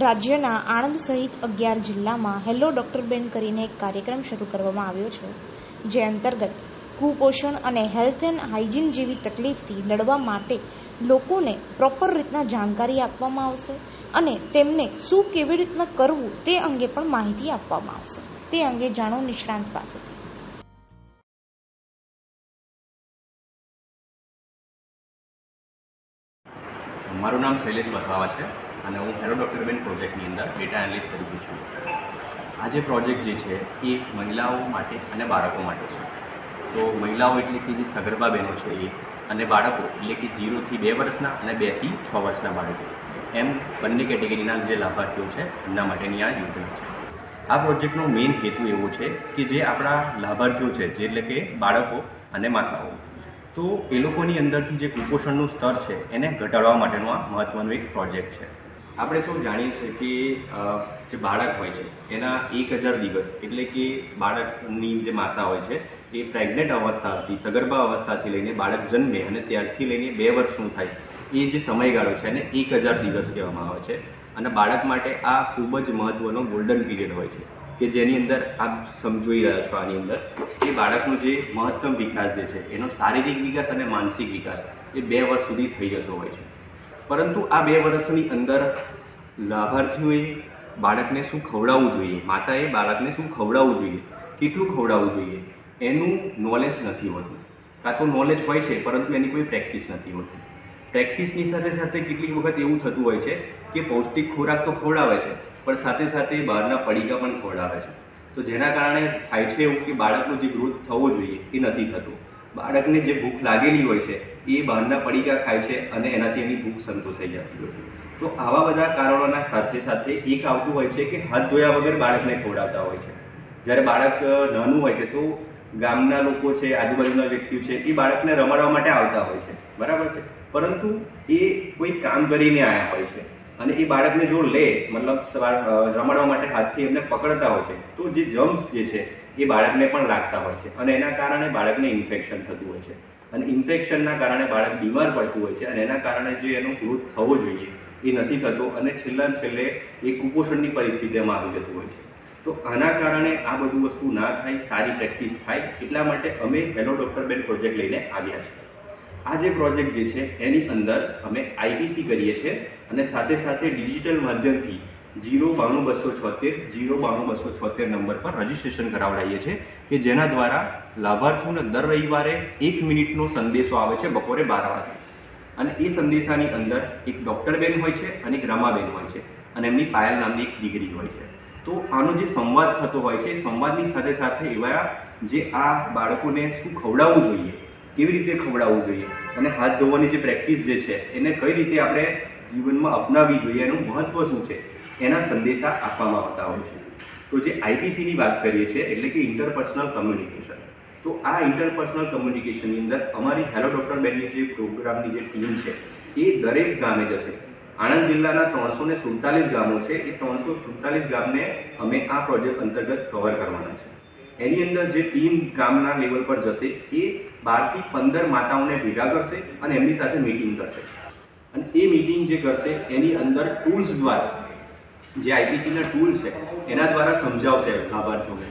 રાજ્યના આણંદ સહિત 11 જિલ્લામાં હેલો ડૉક્ટર બેન કરીને એક કાર્યક્રમ શરૂ કરવામાં આવ્યો છે, જે અંતર્ગત કુપોષણ અને હેલ્થ એન્ડ હાઇજીન જેવી તકલીફથી લડવા માટે લોકોને પ્રોપર રીતના જાણકારી આપવામાં આવશે અને તેમને શું કેવી રીતના કરવું તે અંગે પણ માહિતી આપવામાં આવશે। તે અંગે જાણો નિષ્ણાંત પાસેથી। મારું નામ શૈલેષ વસાવા છે અને હું હેલો ડૉક્ટર બેન પ્રોજેક્ટની અંદર ડેટા એનાલિસ્ટ તરીકે છું। આ જે પ્રોજેક્ટ જે છે એ મહિલાઓ માટે અને બાળકો માટે છે। તો મહિલાઓ એટલે કે જે સગર્ભા બહેનો છે એ, અને બાળકો એટલે કે 0 થી 2 વર્ષના અને 2 થી 6 વર્ષના બાળકો, એમ બંને કેટેગરીના જે લાભાર્થીઓ છે એમના માટેની આ યોજના છે। આ પ્રોજેક્ટનો મેઇન હેતુ એવો છે કે જે આપણા લાભાર્થીઓ છે, જે એટલે કે બાળકો અને માતાઓ, તો એ લોકોની અંદરથી જે કુપોષણનું સ્તર છે એને ઘટાડવા માટેનો આ મહત્ત્વનો એક પ્રોજેક્ટ છે। આપણે સૌ જાણીએ છીએ કે જે બાળક હોય છે એના 1000 દિવસ એટલે કે બાળકની જે માતા હોય છે એ પ્રેગ્નેન્ટ અવસ્થાથી, સગર્ભા અવસ્થાથી લઈને બાળક જન્મે અને ત્યારથી લઈને 2 વર્ષનું થાય એ જે સમયગાળો છે એને 1000 દિવસ કહેવામાં આવે છે। અને બાળક માટે આ ખૂબ જ મહત્ત્વનો ગોલ્ડન પીરિયડ હોય છે કે જેની અંદર આપ સમજી રહ્યા છો આની અંદર કે બાળકનો જે મહત્તમ વિકાસ જે છે એનો શારીરિક વિકાસ અને માનસિક વિકાસ એ 2 વર્ષ સુધી થઈ જતો હોય છે। પરંતુ આ 2 વર્ષની અંદર લાભાર્થીઓએ બાળકને શું ખવડાવવું જોઈએ, માતાએ બાળકને શું ખવડાવવું જોઈએ, કેટલું ખવડાવવું જોઈએ એનું નોલેજ નથી હોતું, કાં તો નોલેજ હોય છે પરંતુ એની કોઈ પ્રેક્ટિસ નથી હોતી। પ્રેક્ટિસની સાથે સાથે કેટલીક વખત એવું થતું હોય છે કે પૌષ્ટિક ખોરાક તો ખવડાવે છે પણ સાથે સાથે બહારના પડીકા પણ ખવડાવે છે, તો જેના કારણે થાય છે એવું કે બાળકનો જે ગ્રોથ થવો જોઈએ એ નથી થતો। બાળકને જે ભૂખ લાગેલી હોય છે એ બહારના પડીકા ખાય છે અને એનાથી એની ભૂખ સંતોષાઈ જતી હોય છે। તો આવા બધા કારણોના સાથે સાથે એક આવતું હોય છે કે હાથ ધોયા વગર બાળકને ખવડાવતા હોય છે। જ્યારે બાળક નાનું હોય છે તો ગામના લોકો છે, આજુબાજુના વ્યક્તિઓ છે એ બાળકને રમાડવા માટે આવતા હોય છે, બરાબર છે, પરંતુ એ કોઈ કામ કરીને આવ્યા હોય છે અને એ બાળકને જો લે, મતલબ રમાડવા માટે હાથથી એમને પકડતા હોય છે તો જે જમ્સ જે છે એ બાળકને પણ લાગતા હોય છે અને એના કારણે બાળકને ઇન્ફેક્શન થતું હોય છે અને ઇન્ફેક્શનના કારણે બાળક બીમાર પડતું હોય છે અને એના કારણે જે એનો ગ્રોથ થવો જોઈએ એ નથી થતો અને છેલ્લે એ કુપોષણની પરિસ્થિતિમાં આવી જતું હોય છે। તો આના કારણે આ બધું વસ્તુ ના થાય, સારી પ્રેક્ટિસ થાય, એટલા માટે અમે હેલો ડૉક્ટર બેન પ્રોજેક્ટ લઈને આવ્યા છીએ। આ જે પ્રોજેક્ટ જે છે એની અંદર અમે આઈપીસી કરીએ છીએ અને સાથે સાથે ડિજિટલ માધ્યમથી 09276 નંબર પર રજિસ્ટ્રેશન કરાવડાવીએ છીએ કે જેના દ્વારા લાભાર્થીઓને દર રવિવારે 1 મિનિટનો સંદેશો આવે છે બપોરે 12 વાગે અને એ સંદેશાની અંદર એક ડૉક્ટર બેન હોય છે અને એક રમાબેન હોય છે અને એમની પાયલ નામની એક દીકરી હોય છે। તો આનો જે સંવાદ થતો હોય છે એ સંવાદની સાથે સાથે એવા જે આ બાળકોને શું ખવડાવવું જોઈએ, કેવી રીતે ખવડાવવું જોઈએ અને હાથ ધોવાની જે પ્રેક્ટિસ જે છે એને કઈ રીતે આપણે જીવનમાં અપનાવવી જોઈએ, એનું મહત્ત્વ શું છે એના સંદેશા આપવામાં આવતા હોય છે। તો જે આઈપીસીની વાત કરીએ છીએ એટલે કે ઇન્ટરપર્સનલ કમ્યુનિકેશન, તો આ ઇન્ટરપર્સનલ કમ્યુનિકેશનની અંદર અમારી હેલો ડૉક્ટર બેનની જે પ્રોગ્રામની જે ટીમ છે એ દરેક ગામે જશે। આણંદ જિલ્લાના 347 ગામો છે, એ 347 ગામને અમે આ પ્રોજેક્ટ અંતર્ગત કવર કરવાના છે। એની અંદર જે ટીમ ગામના લેવલ પર જશે એ 12 થી 15 માતાઓને ભેગા કરશે અને એમની સાથે મીટિંગ કરશે અને એ મીટિંગ જે કરશે એની અંદર ટૂલ્સ દ્વારા, જે આઈપીસીના ટૂલ છે એના દ્વારા સમજાવશે લાભાર્થીઓને